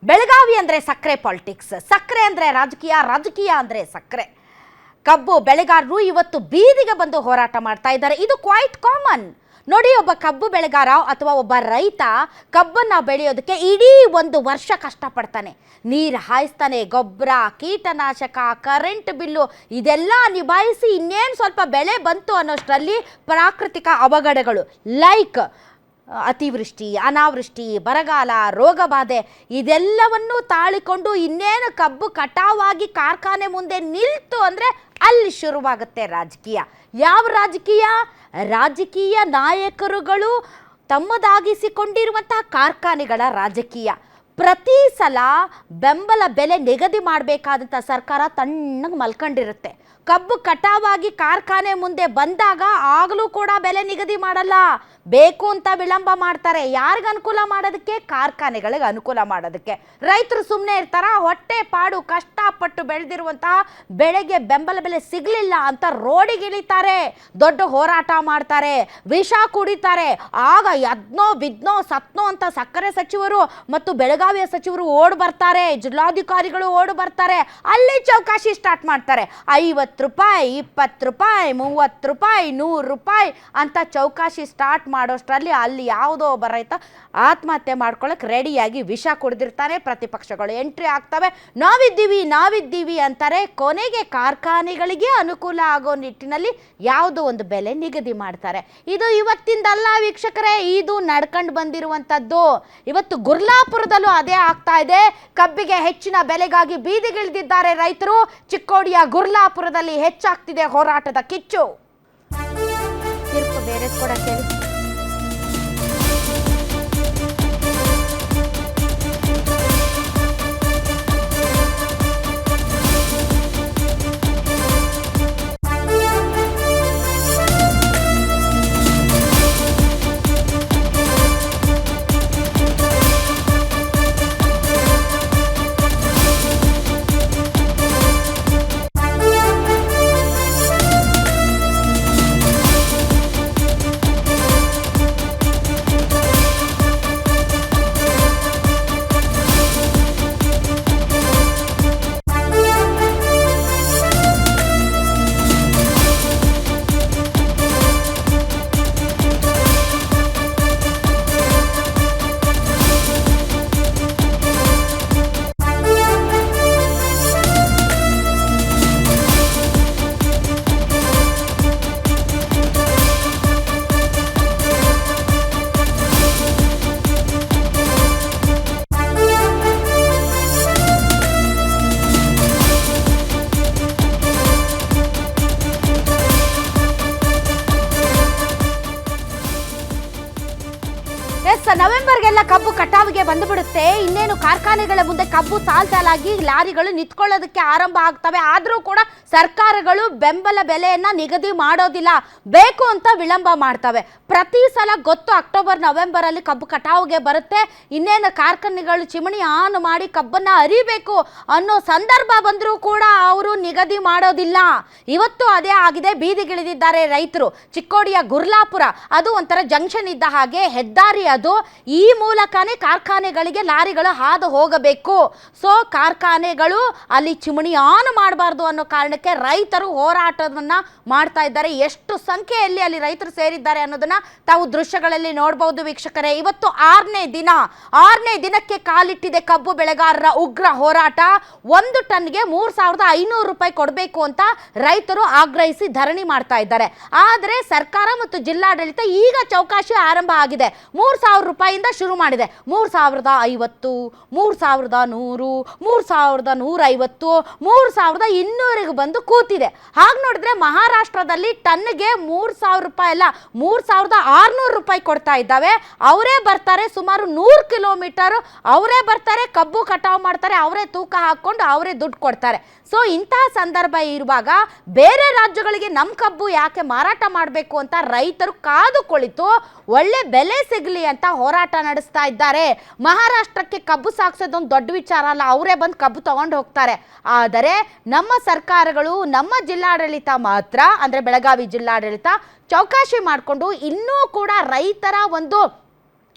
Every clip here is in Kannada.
ಬೆಳಗಾವಿ ಅಂದರೆ ಸಕ್ಕರೆ ಪಾಲಿಟಿಕ್ಸ್, ಸಕ್ಕರೆ ಅಂದರೆ ರಾಜಕೀಯ, ರಾಜಕೀಯ ಅಂದರೆ ಸಕ್ಕರೆ. ಕಬ್ಬು ಬೆಳೆಗಾರರು ಇವತ್ತು ಬೀದಿಗೆ ಬಂದು ಹೋರಾಟ ಮಾಡ್ತಾ ಇದ್ದಾರೆ. ಇದು ಕ್ವೈಟ್ ಕಾಮನ್. ನೋಡಿ, ಒಬ್ಬ ಕಬ್ಬು ಬೆಳೆಗಾರ ಅಥವಾ ಒಬ್ಬ ರೈತ ಕಬ್ಬನ್ನು ಬೆಳೆಯೋದಕ್ಕೆ ಇಡೀ ಒಂದು ವರ್ಷ ಕಷ್ಟಪಡ್ತಾನೆ. ನೀರು ಹಾಯಿಸ್ತಾನೆ, ಗೊಬ್ಬರ, ಕೀಟನಾಶಕ, ಕರೆಂಟ್ ಬಿಲ್ಲು ಇದೆಲ್ಲ ನಿಭಾಯಿಸಿ ಇನ್ನೇನು ಸ್ವಲ್ಪ ಬೆಳೆ ಬಂತು ಅನ್ನೋಷ್ಟರಲ್ಲಿ ಪ್ರಾಕೃತಿಕ ಅವಘಡಗಳು ಲೈಕ್ ಅತಿವೃಷ್ಟಿ, ಅನಾವೃಷ್ಟಿ, ಬರಗಾಲ, ರೋಗ ಬಾಧೆ ಇದೆಲ್ಲವನ್ನೂ ತಾಳಿಕೊಂಡು ಇನ್ನೇನು ಕಬ್ಬು ಕಟಾವಾಗಿ ಕಾರ್ಖಾನೆ ಮುಂದೆ ನಿಲ್ತು ಅಂದರೆ ಅಲ್ಲಿ ಶುರುವಾಗುತ್ತೆ ರಾಜಕೀಯ. ಯಾವ ರಾಜಕೀಯ? ರಾಜಕೀಯ ನಾಯಕರುಗಳು ತಮ್ಮದಾಗಿಸಿಕೊಂಡಿರುವಂತಹ ಕಾರ್ಖಾನೆಗಳ ರಾಜಕೀಯ. ಪ್ರತಿ ಸಲ ಬೆಂಬಲ ಬೆಲೆ ನಿಗದಿ ಮಾಡಬೇಕಾದಂಥ ಸರ್ಕಾರ ತಣ್ಣಗೆ ಮಲ್ಕೊಂಡಿರುತ್ತೆ. ಕಬ್ಬು ಕಟಾವಾಗಿ ಕಾರ್ಖಾನೆ ಮುಂದೆ ಬಂದಾಗ ಆಗಲೂ ಕೂಡ ಬೆಲೆ ನಿಗದಿ ಮಾಡಲ್ಲ, ಬೇಕು ಅಂತ ವಿಳಂಬ ಮಾಡ್ತಾರೆ. ಯಾರಿಗೆ ಅನುಕೂಲ ಮಾಡೋದಕ್ಕೆ? ಕಾರ್ಖಾನೆಗಳಿಗೆ ಅನುಕೂಲ ಮಾಡೋದಕ್ಕೆ. ರೈತರು ಸುಮ್ಮನೆ ಇರ್ತಾರ? ಹೊಟ್ಟೆ ಪಾಡು ಕಷ್ಟಪಟ್ಟು ಬೆಳೆದಿರುವಂತಹ ಬೆಳೆಗೆ ಬೆಂಬಲ ಬೆಲೆ ಸಿಗಲಿಲ್ಲ ಅಂತ ರೋಡಿಗಿಳಿತಾರೆ, ದೊಡ್ಡ ಹೋರಾಟ ಮಾಡ್ತಾರೆ, ವಿಷ ಕುಡಿತಾರೆ. ಆಗ ಯದ್ನೋ ಬಿದ್ನೋ ಸತ್ನೋ ಅಂತ ಸಕ್ಕರೆ ಸಚಿವರು ಮತ್ತು ಬೆಳಗಾವಿಯ ಸಚಿವರು ಓಡ್ ಬರ್ತಾರೆ, ಜಿಲ್ಲಾಧಿಕಾರಿಗಳು ಓಡ್ ಬರ್ತಾರೆ. ಅಲ್ಲಿ ಚೌಕಾಶಿ ಸ್ಟಾರ್ಟ್ ಮಾಡ್ತಾರೆ. 50 ರೂಪಾಯಿ, 20 ರೂಪಾಯಿ, 30 ರೂಪಾಯಿ, 100 ರೂಪಾಯಿ ಅಂತ ಚೌಕಾಶಿ ಸ್ಟಾರ್ಟ್ ಮಾಡೋಷ್ಟರಲ್ಲಿ ಅಲ್ಲಿ ಯಾವುದೋ ಒಬ್ಬ ರೈತ ಆತ್ಮಹತ್ಯೆ ಮಾಡ್ಕೊಳ್ಳೋಕೆ ರೆಡಿಯಾಗಿ ವಿಷ ಕುಡಿದಿರ್ತಾನೆ. ಪ್ರತಿಪಕ್ಷಗಳು ಎಂಟ್ರಿ ಆಗ್ತವೆ, ನಾವಿದ್ದೀವಿ ಅಂತಾರೆ. ಕೊನೆಗೆ ಕಾರ್ಖಾನೆಗಳಿಗೆ ಅನುಕೂಲ ಆಗೋ ನಿಟ್ಟಿನಲ್ಲಿ ಯಾವುದೋ ಒಂದು ಬೆಲೆ ನಿಗದಿ ಮಾಡ್ತಾರೆ. ಇದು ಇವತ್ತಿಂದಲ್ಲ ವೀಕ್ಷಕರೇ, ಇದು ನಡ್ಕೊಂಡು ಬಂದಿರುವಂಥದ್ದು. ಇವತ್ತು ಗುರ್ಲಾಪುರದಲ್ಲೂ ಅದೇ ಆಗ್ತಾ ಇದೆ. ಕಬ್ಬಿಗೆ ಹೆಚ್ಚಿನ ಬೆಲೆಗಾಗಿ ಬೀದಿಗಿಳಿದಿದ್ದಾರೆ ರೈತರು. ಚಿಕ್ಕೋಡಿಯ ಗುರ್ಲಾಪುರದಲ್ಲಿ ಹೆಚ್ಚಾಗ್ತಿದೆ ಹೋರಾಟದ ಕಿಚ್ಚು. ತೀರ್ಪು ಬೇರೆ ಕೊಡಕ್ಕೆ ನವೆಂಬರ್ಗೆಲ್ಲ ಕಬ್ಬು ಕಟಾವಿಗೆ ಬಂದುಬಿಡುತ್ತೆ. ಇನ್ನೇನು ಕಾರ್ಖಾನೆಗಳ ಮುಂದೆ ಕಬ್ಬು ಸಾಲಾಗಿ ಲಾರಿಗಳು ನಿಂತ್ಕೊಳ್ಳೋದಕ್ಕೆ ಆರಂಭ ಆಗ್ತವೆ. ಆದರೂ ಕೂಡ ಸರ್ಕಾರಗಳು ಬೆಂಬಲ ಬೆಲೆಯನ್ನು ನಿಗದಿ ಮಾಡೋದಿಲ್ಲ, ಬೇಕು ಅಂತ ವಿಳಂಬ ಮಾಡ್ತವೆ. ಪ್ರತಿ ಸಲ ಗೊತ್ತು ಅಕ್ಟೋಬರ್ ನವೆಂಬರಲ್ಲಿ ಕಬ್ಬು ಕಟಾವಿಗೆ ಬರುತ್ತೆ. ಇನ್ನೇನು ಕಾರ್ಖಾನೆಗಳು ಚಿಮಣಿ ಆನ್ ಮಾಡಿ ಕಬ್ಬನ್ನು ಅರಿಬೇಕು ಅನ್ನೋ ಸಂದರ್ಭ ಬಂದರೂ ಕೂಡ ಅವರು ನಿಗದಿ ಮಾಡೋದಿಲ್ಲ. ಇವತ್ತು ಅದೇ ಆಗಿದೆ. ಬೀದಿಗಿಳಿದಿದ್ದಾರೆ ರೈತರು. ಚಿಕ್ಕೋಡಿಯ ಗುರ್ಲಾಪುರ ಅದು ಒಂಥರ ಜಂಕ್ಷನ್ ಇದ್ದ ಹಾಗೆ ಹೆದ್ದಾರಿ ಅದು. ಈ ಮೂಲಕನೇ ಕಾರ್ಖಾನೆಗಳಿಗೆ ಲಾರಿಗಳು ಹಾದು ಹೋಗಬೇಕು. ಸೊ ಕಾರ್ಖಾನೆಗಳು ಅಲ್ಲಿ ಚಿಮಣಿ ಆನ್ ಮಾಡಬಾರ್ದು ಅನ್ನೋ ಕಾರಣಕ್ಕೆ ರೈತರು ಹೋರಾಟವನ್ನ ಮಾಡ್ತಾ ಇದ್ದಾರೆ. ಎಷ್ಟು ಸಂಖ್ಯೆಯಲ್ಲಿ ಅಲ್ಲಿ ರೈತರು ಸೇರಿದ್ದಾರೆ ಅನ್ನೋದನ್ನ ತಾವು ದೃಶ್ಯಗಳಲ್ಲಿ ನೋಡಬಹುದು ವೀಕ್ಷಕರೇ. ಇವತ್ತು 6ನೇ ದಿನಕ್ಕೆ ಕಾಲಿಟ್ಟಿದೆ ಕಬ್ಬು ಬೆಳೆಗಾರರ ಉಗ್ರ ಹೋರಾಟ. 1 ಟನ್ಗೆ 3,500 ರೂಪಾಯಿ ಕೊಡಬೇಕು ಅಂತ ರೈತರು ಆಗ್ರಹಿಸಿ ಧರಣಿ ಮಾಡ್ತಾ ಇದ್ದಾರೆ. ಆದರೆ ಸರ್ಕಾರ ಮತ್ತು ಜಿಲ್ಲಾಡಳಿತ ಈಗ ಚೌಕಾಶಿ ಆರಂಭ ಆಗಿದೆ. 3,000 ರೂಪಾಯಿಯಿಂದ ಶುರು ಮಾಡಿದೆ. 3,050, 3,100, 3,150, 3,200ಗೆ ಬಂದು ಕೂತಿದೆ. ಹಾಗೆ ನೋಡಿದ್ರೆ ಮಹಾರಾಷ್ಟ್ರದಲ್ಲಿ ಟನ್ಗೆ 3,000 ರೂಪಾಯಿ ಅಲ್ಲ, 3,600 ರೂಪಾಯಿ ಕೊಡ್ತಾ ಇದ್ದಾವೆ. ಅವರೇ ಬರ್ತಾರೆ, ಸುಮಾರು 100 ಕಿಲೋಮೀಟರ್ ಅವರೇ ಬರ್ತಾರೆ, ಕಬ್ಬು ಕಟಾವು ಮಾಡ್ತಾರೆ, ಅವರೇ ತೂಕ ಹಾಕೊಂಡು ಅವರೇ ದುಡ್ಡು ಕೊಡ್ತಾರೆ. ಸೊ ಇಂತಹ ಸಂದರ್ಭ ಇರುವಾಗ ಬೇರೆ ರಾಜ್ಯಗಳಿಗೆ ನಮ್ಮ ಕಬ್ಬು ಯಾಕೆ ಮಾರಾಟ ಮಾಡಬೇಕು ಅಂತ ರೈತರು ಕಾದು ಕುಳಿತು ಒಳ್ಳೆ ಬೆಲೆ ಸಿಗಲಿ ಅಂತ ಹೋರಾಟ ನಡೆಸ್ತಾ ಇದ್ದಾರೆ. ಮಹಾರಾಷ್ಟ್ರಕ್ಕೆ ಕಬ್ಬು ಸಾಗಿಸೋದೊಂದು ದೊಡ್ಡ ವಿಚಾರ ಅಲ್ಲ, ಅವರೇ ಬಂದು ಕಬ್ಬು ತಗೊಂಡು ಹೋಗ್ತಾರೆ. ಆದರೆ ನಮ್ಮ ಸರ್ಕಾರಗಳು, ನಮ್ಮ ಜಿಲ್ಲಾಡಳಿತ ಮಾತ್ರ, ಅಂದರೆ ಬೆಳಗಾವಿ ಜಿಲ್ಲಾಡಳಿತ ಚೌಕಾಶಿ ಮಾಡಿಕೊಂಡು ಇನ್ನೂ ಕೂಡ ರೈತರ ಒಂದು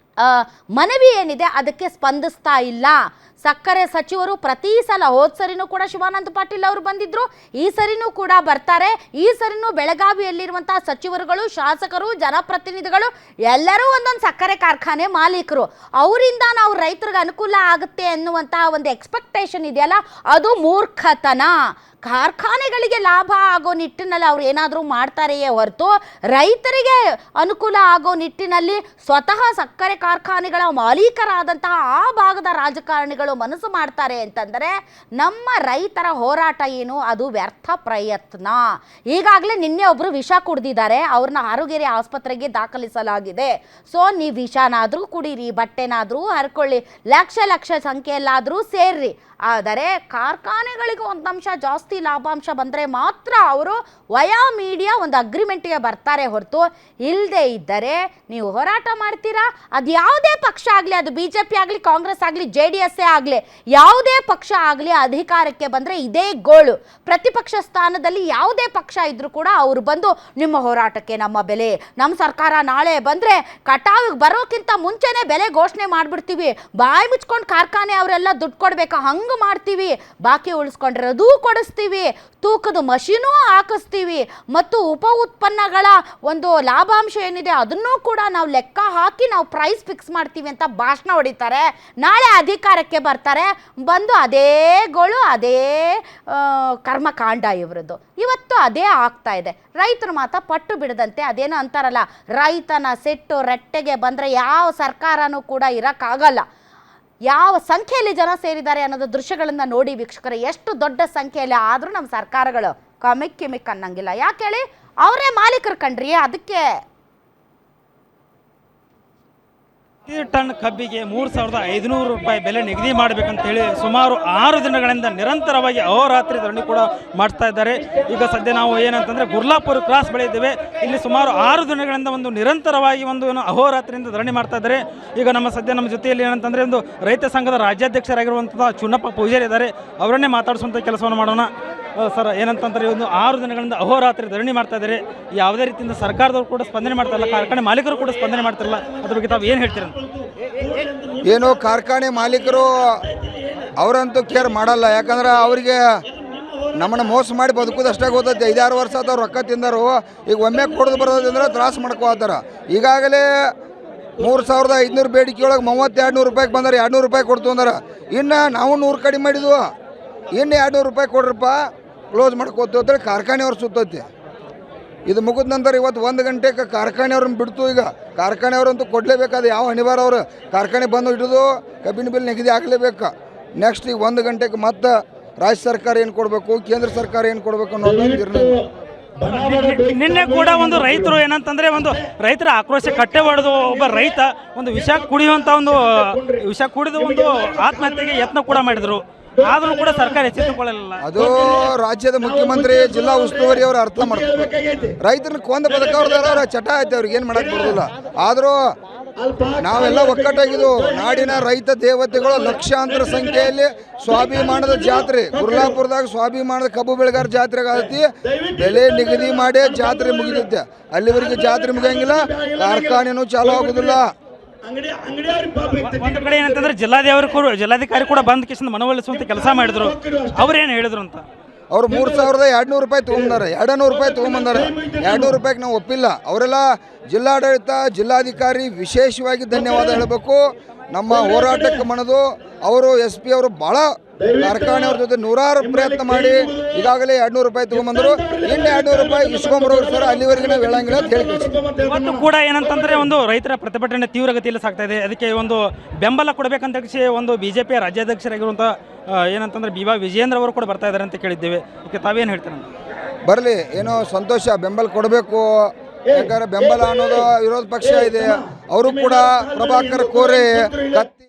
ಮನವಿ ಏನಿದೆ ಅದಕ್ಕೆ ಸ್ಪಂದಿಸ್ತಾ ಇಲ್ಲ. ಸಕ್ಕರೆ ಸಚಿವರು ಪ್ರತಿ ಸಲ ಹೋದ ಸರಿನೂ ಕೂಡ ಶಿವಾನಂದ ಪಾಟೀಲ್ ಅವರು ಬಂದಿದ್ರು, ಈ ಸರಿನೂ ಕೂಡ ಬರ್ತಾರೆ. ಈ ಸರಿನೂ ಬೆಳಗಾವಿಯಲ್ಲಿರುವಂತಹ ಸಚಿವರುಗಳು, ಶಾಸಕರು, ಜನಪ್ರತಿನಿಧಿಗಳು ಎಲ್ಲರೂ ಒಂದೊಂದು ಸಕ್ಕರೆ ಕಾರ್ಖಾನೆ ಮಾಲೀಕರು. ಅವರಿಂದ ನಾವು ರೈತರಿಗೆ ಅನುಕೂಲ ಆಗುತ್ತೆ ಅನ್ನುವಂತಹ ಒಂದು ಎಕ್ಸ್ಪೆಕ್ಟೇಷನ್ ಇದೆಯಲ್ಲ, ಅದು ಮೂರ್ಖತನ. ಕಾರ್ಖಾನೆಗಳಿಗೆ ಲಾಭ ಆಗೋ ನಿಟ್ಟಿನಲ್ಲಿ ಅವ್ರು ಏನಾದರೂ ಮಾಡ್ತಾರೆಯೇ ಹೊರತು ರೈತರಿಗೆ ಅನುಕೂಲ ಆಗೋ ನಿಟ್ಟಿನಲ್ಲಿ ಸ್ವತಃ ಸಕ್ಕರೆ ಕಾರ್ಖಾನೆಗಳ ಮಾಲೀಕರಾದಂತಹ ಆ ಭಾಗದ ರಾಜಕಾರಣಿಗಳು ಮನಸ್ಸು ಮಾಡ್ತಾರೆ ಅಂತಂದರೆ ನಮ್ಮ ರೈತರ ಹೋರಾಟ ಏನು, ಅದು ವ್ಯರ್ಥ ಪ್ರಯತ್ನ. ಈಗಾಗಲೇ ನಿನ್ನೆ ಒಬ್ಬರು ವಿಷ ಕುಡಿದಿದ್ದಾರೆ, ಅವ್ರನ್ನ ಹಾರುಗೆರೆ ಆಸ್ಪತ್ರೆಗೆ ದಾಖಲಿಸಲಾಗಿದೆ. ಸೊ ನೀವು ವಿಷನಾದರೂ ಕುಡೀರಿ, ಬಟ್ಟೆನಾದರೂ ಹರ್ಕೊಳ್ಳಿ, ಲಕ್ಷ ಲಕ್ಷ ಸಂಖ್ಯೆಯಲ್ಲಾದರೂ ಸೇರ್ರಿ. ಆದರೆ ಕಾರ್ಖಾನೆಗಳಿಗೆ ಒಂದು ಅಂಶ ಜಾಸ್ತಿ ಲಾಭಾಂಶ ಬಂದರೆ ಮಾತ್ರ ಅವರು ವಯಾ ಮೀಡಿಯಾ ಒಂದು ಅಗ್ರಿಮೆಂಟಿಗೆ ಬರ್ತಾರೆ ಹೊರತು ಇಲ್ಲದೆ ಇದ್ದರೆ ನೀವು ಹೋರಾಟ ಮಾಡ್ತೀರಾ. ಅದು ಯಾವುದೇ ಪಕ್ಷ ಆಗಲಿ, ಅದು BJP ಆಗಲಿ, ಕಾಂಗ್ರೆಸ್ ಆಗಲಿ, JDS ಆಗಲಿ, ಯಾವುದೇ ಪಕ್ಷ ಆಗಲಿ ಅಧಿಕಾರಕ್ಕೆ ಬಂದರೆ ಇದೇ ಗೋಳು. ಪ್ರತಿಪಕ್ಷ ಸ್ಥಾನದಲ್ಲಿ ಯಾವುದೇ ಪಕ್ಷ ಇದ್ರೂ ಕೂಡ ಅವರು ಬಂದು ನಿಮ್ಮ ಹೋರಾಟಕ್ಕೆ ನಮ್ಮ ಬೆಲೆ, ನಮ್ಮ ಸರ್ಕಾರ ನಾಳೆ ಬಂದರೆ ಕಟಾವಿಗೆ ಬರೋಕ್ಕಿಂತ ಮುಂಚೆನೇ ಬೆಲೆ ಘೋಷಣೆ ಮಾಡಿಬಿಡ್ತೀವಿ, ಬಾಯಿ ಮುಚ್ಕೊಂಡು ಕಾರ್ಖಾನೆ ಅವರೆಲ್ಲ ದುಡ್ಡು ಕೊಡಬೇಕು, ಹಂಗೆ ಮಾಡ್ತೀವಿ, ಬಾಕಿ ಉಳಿಸ್ಕೊಂಡ್ರೆ ಅದೂ ಕೊಡಿಸ್ತೀವಿ, ತೂಕದ ಮಷೀನೂ ಹಾಕಿಸ್ತೀವಿ, ಮತ್ತು ಉಪ ಉತ್ಪನ್ನಗಳ ಒಂದು ಲಾಭಾಂಶ ಏನಿದೆ ಅದನ್ನೂ ಕೂಡ ನಾವು ಲೆಕ್ಕ ಹಾಕಿ ನಾವು ಪ್ರೈಸ್ ಫಿಕ್ಸ್ ಮಾಡ್ತೀವಿ ಅಂತ ಭಾಷಣ ಹೊಡಿತಾರೆ. ನಾಳೆ ಅಧಿಕಾರಕ್ಕೆ ಬರ್ತಾರೆ, ಬಂದು ಅದೇ ಗೋಳು, ಅದೇ ಕರ್ಮಕಾಂಡ ಇವರದ್ದು. ಇವತ್ತು ಅದೇ ಆಗ್ತಾ ಇದೆ. ರೈತರು ಮಾತ್ರ ಪಟ್ಟು ಬಿಡದಂತೆ ಅದೇನೋ ಅಂತಾರಲ್ಲ, ರೈತನ ಸೆಟ್ಟು ರೆಟ್ಟೆಗೆ ಬಂದರೆ ಯಾವ ಸರ್ಕಾರನೂ ಕೂಡ ಇರೋಕ್ಕಾಗಲ್ಲ. ಯಾವ ಸಂಖ್ಯೆಯಲ್ಲಿ ಜನ ಸೇರಿದ್ದಾರೆ ಅನ್ನೋದು ದೃಶ್ಯಗಳನ್ನು ನೋಡಿ ವೀಕ್ಷಕರೇ, ಎಷ್ಟು ದೊಡ್ಡ ಸಂಖ್ಯೆಯಲ್ಲಿ ಆದರೂ ನಮ್ಮ ಸರ್ಕಾರಗಳು ಕಿಮಿಕ್ ಅನ್ನಂಗಿಲ್ಲ. ಯಾಕೆ ಹೇಳಿ, ಅವರೇ ಮಾಲೀಕರು ಕಣ್ರಿ. ಅದಕ್ಕೆ ಪ್ರತಿ ಟನ್ ಕಬ್ಬಿಗೆ 3,500 ರೂಪಾಯಿ ಬೆಲೆ ನಿಗದಿ ಮಾಡಬೇಕಂತ ಹೇಳಿ ಸುಮಾರು 6 ದಿನಗಳಿಂದ ನಿರಂತರವಾಗಿ ಅಹೋರಾತ್ರಿ ಧರಣಿ ಕೂಡ ಮಾಡ್ತಾ ಇದ್ದಾರೆ. ಈಗ ಸದ್ಯ ನಾವು ಏನಂತಂದರೆ ಗುರ್ಲಾಪುರ ಕ್ರಾಸ್ ಬಳಿ ಇದ್ದೇವೆ. ಇಲ್ಲಿ ಸುಮಾರು 6 ದಿನಗಳಿಂದ ಒಂದು ನಿರಂತರವಾಗಿ ಒಂದು ಅಹೋರಾತ್ರಿಯಿಂದ ಧರಣಿ ಮಾಡ್ತಾ ಇದ್ದಾರೆ. ಈಗ ನಮ್ಮ ಜೊತೆಯಲ್ಲಿ ಏನಂತಂದರೆ ಒಂದು ರೈತ ಸಂಘದ ರಾಜ್ಯಾಧ್ಯಕ್ಷರಾಗಿರುವಂಥ ಚುನ್ನಪ್ಪ ಪೂಜಾರಿ ಇದ್ದಾರೆ. ಅವರನ್ನೇ ಮಾತಾಡಿಸುವಂಥ ಕೆಲಸವನ್ನು ಮಾಡೋಣ. ಸರ್, ಏನಂತಂದರೆ ಒಂದು 6 ದಿನಗಳಿಂದ ಅಹೋರಾತ್ರಿ ಧರಣಿ ಮಾಡ್ತಾ ಇದ್ದಾರೆ. ಯಾವುದೇ ರೀತಿಯಿಂದ ಸರ್ಕಾರದವರು ಕೂಡ ಸ್ಪಂದನೆ ಮಾಡ್ತಾರಲ್ಲ, ಕಾರ್ಖಾನೆ ಮಾಲೀಕರು ಕೂಡ ಸ್ಪಂದನೆ ಮಾಡ್ತಾರಲ್ಲ, ಅದ್ರ ಬಗ್ಗೆ ತಾವು ಏನು ಹೇಳ್ತೀರ? ಏನು ಕಾರ್ಖಾನೆ ಮಾಲೀಕರು ಅವರಂತೂ ಕೇರ್ ಮಾಡಲ್ಲ. ಯಾಕಂದ್ರೆ ಅವರಿಗೆ ನಮ್ಮನ್ನು ಮೋಸ ಮಾಡಿ ಬದುಕೋದಷ್ಟೇ ಗೊತ್ತೈತೆ. 5-6 ವರ್ಷ ಆತ ರೊಕ್ಕ ತಿಂದರು, ಈಗ ಒಮ್ಮೆ ಕೊಡೋದು ಬರೋದಂದ್ರೆ ತ್ರಾಸ ಮಾಡ್ಕೋತಾರ. ಈಗಾಗಲೇ 3,500 ಬೇಡಿಕೆ ಒಳಗೆ 32,000 ರೂಪಾಯಿಗೆ ಬಂದರೆ 200 ರೂಪಾಯಿ ಕೊಡ್ತು ಅಂದ್ರೆ, ಇನ್ನು ನಾವು 100 ಕಡಿಮೆ ಮಾಡಿದ್ವು, ಇನ್ನು 200 ರೂಪಾಯಿ ಕೊಡ್ರಪ್ಪ ಕ್ಲೋಸ್ ಮಾಡ್ಕೋತು ಅಂತೇಳಿ ಕಾರ್ಖಾನೆಯವ್ರು ಸುತ್ತೈತಿ. ಇದು ಮುಗಿದ ನಂತರ ಇವತ್ತು 1 ಗಂಟೆಗೆ ಕಾರ್ಖಾನೆಯವ್ರನ್ನ ಬಿಡ್ತು. ಈಗ ಕಾರ್ಖಾನೆಯವ್ರಂತೂ ಕೊಡಲೇಬೇಕಾದ ಯಾವ ಹಣಿಬಾರ ಅವರು ಕಾರ್ಖಾನೆ ಬಂದು ಹಿಡಿದು ಕಬ್ಬಿನ ಬಿಲ್ ನಿಗದಿ ಆಗಲೇಬೇಕು. ನೆಕ್ಸ್ಟ್ ಈಗ 1 ಗಂಟೆಗೆ ಮತ್ತೆ ರಾಜ್ಯ ಸರ್ಕಾರ ಏನು ಕೊಡಬೇಕು, ಕೇಂದ್ರ ಸರ್ಕಾರ ಏನು ಕೊಡಬೇಕು ಅನ್ನೋದು ನಿರ್ಣಯ. ನಿನ್ನೆ ಕೂಡ ಒಂದು ರೈತರು ಏನಂತಂದರೆ ಒಂದು ರೈತರ ಆಕ್ರೋಶ ಕಟ್ಟೆ ಹೊಡೆದು ಒಬ್ಬ ರೈತ ಒಂದು ವಿಷ ಕುಡಿದು ಒಂದು ಆತ್ಮಹತ್ಯೆಗೆ ಯತ್ನ ಕೂಡ ಮಾಡಿದರು. ಆದರೂ ಕೂಡ ಸರ್ಕಾರ ಎಚ್ಚೆತ್ತುಕೊಳ್ಳಲಿಲ್ಲ. ಅದು ರಾಜ್ಯದ ಮುಖ್ಯಮಂತ್ರಿ, ಜಿಲ್ಲಾ ಉಸ್ತುವಾರಿ ಅವರು ಅರ್ಥ ಮಾಡ್ತಾರೆ. ರೈತರನ್ನ ಕೊಂದ ಬದುಕವ್ರದಾರ ಚಟ ಐತೆ, ಅವ್ರಿಗೆ ಏನು ಮಾಡಕ್ಕೆ ಬರೋದಿಲ್ಲ. ಆದರೂ ನಾವೆಲ್ಲ ಒಕ್ಕಟ್ಟಾಗಿದ್ದು ನಾಡಿನ ರೈತ ದೇವತೆಗಳು ಲಕ್ಷಾಂತರ ಸಂಖ್ಯೆಯಲ್ಲಿ ಸ್ವಾಭಿಮಾನದ ಜಾತ್ರೆ ಗುರ್ಲಾಪುರದಾಗ ಸ್ವಾಭಿಮಾನದ ಕಬ್ಬು ಬೆಳೆಗಾರ ಜಾತ್ರೆಗೆ ಆಗತಿ. ಬೆಲೆ ನಿಗದಿ ಮಾಡಿ ಜಾತ್ರೆ ಮುಗಿದೈತೆ. ಅಲ್ಲಿವರೆಗೆ ಜಾತ್ರೆ ಮುಗಿಯಂಗಿಲ್ಲ, ಕಾರ್ಖಾನೆನೂ ಚಾಲೂ ಆಗೋದಿಲ್ಲ. ಒಂದು ಕಡೆ ಏನಂತಂದ್ರೆ ಜಿಲ್ಲಾಧಿಕಾರಿ ಕೂಡ ಬಂದ್ ಕಿಶನ್ ಮನವೊಲಿಸುವಂತ ಕೆಲಸ ಮಾಡಿದ್ರು. ಅವ್ರೇನು ಹೇಳಿದ್ರು ಅಂತ, ಅವ್ರು 3,200 ರೂಪಾಯಿ ತೊಗೊಂಬಂದಾರೆ, 200 ರೂಪಾಯಿ ತೊಗೊಂಬಂದಾರೆ. 200 ರೂಪಾಯಿಗೆ ನಾವು ಒಪ್ಪಿಲ್ಲ. ಅವರೆಲ್ಲ ಜಿಲ್ಲಾಡಳಿತ, ಜಿಲ್ಲಾಧಿಕಾರಿ ವಿಶೇಷವಾಗಿ ಧನ್ಯವಾದ ಹೇಳಬೇಕು. ನಮ್ಮ ಹೋರಾಟಕ್ಕೆ ಮನದು ಅವರು SP ಅವರು ಭಾಳ ಕಾರ್ಖಾನೆಯವ್ರ ಜೊತೆ 100 ಪ್ರಯತ್ನ ಮಾಡಿ ಈಗಾಗಲೇ 200 ರೂಪಾಯಿ ತೊಗೊಂಬಂದರು. ಇನ್ನು 200 ರೂಪಾಯಿ ಇಸ್ಕೊಂಬರೋರು ಸರ್, ಅಲ್ಲಿವರೆಗೆ ನಾವು ಹೇಳಂಗಿಲ್ಲ ಅಂತ ಹೇಳಿ. ಇವತ್ತು ಕೂಡ ಏನಂತಂದ್ರೆ ಒಂದು ರೈತರ ಪ್ರತಿಭಟನೆ ತೀವ್ರಗತಿಯಲ್ಲಿ ಸಾಗ್ತಾ ಇದೆ. ಅದಕ್ಕೆ ಒಂದು ಬೆಂಬಲ ಕೊಡಬೇಕಂತ ಒಂದು BJP ರಾಜ್ಯಾಧ್ಯಕ್ಷರಾಗಿರುವಂಥ ಏನಂತಂದ್ರೆ BY ವಿಜಯೇಂದ್ರ ಅವರು ಕೂಡ ಬರ್ತಾ ಇದ್ದಾರೆ ಅಂತ ಕೇಳಿದ್ದೇವೆ. ಇದಕ್ಕೆ ತಾವೇನು ಹೇಳ್ತೀರ? ಬರಲಿ, ಏನೋ ಸಂತೋಷ, ಬೆಂಬಲ ಕೊಡಬೇಕು. ಯಾಕಂದ್ರೆ ಬೆಂಬಲ ಅನ್ನೋದು ವಿರೋಧ ಪಕ್ಷ ಇದೆ. ಅವರು ಕೂಡ ಪ್ರಭಾಕರ್ ಕೋರೆ ಕತ್ತಿ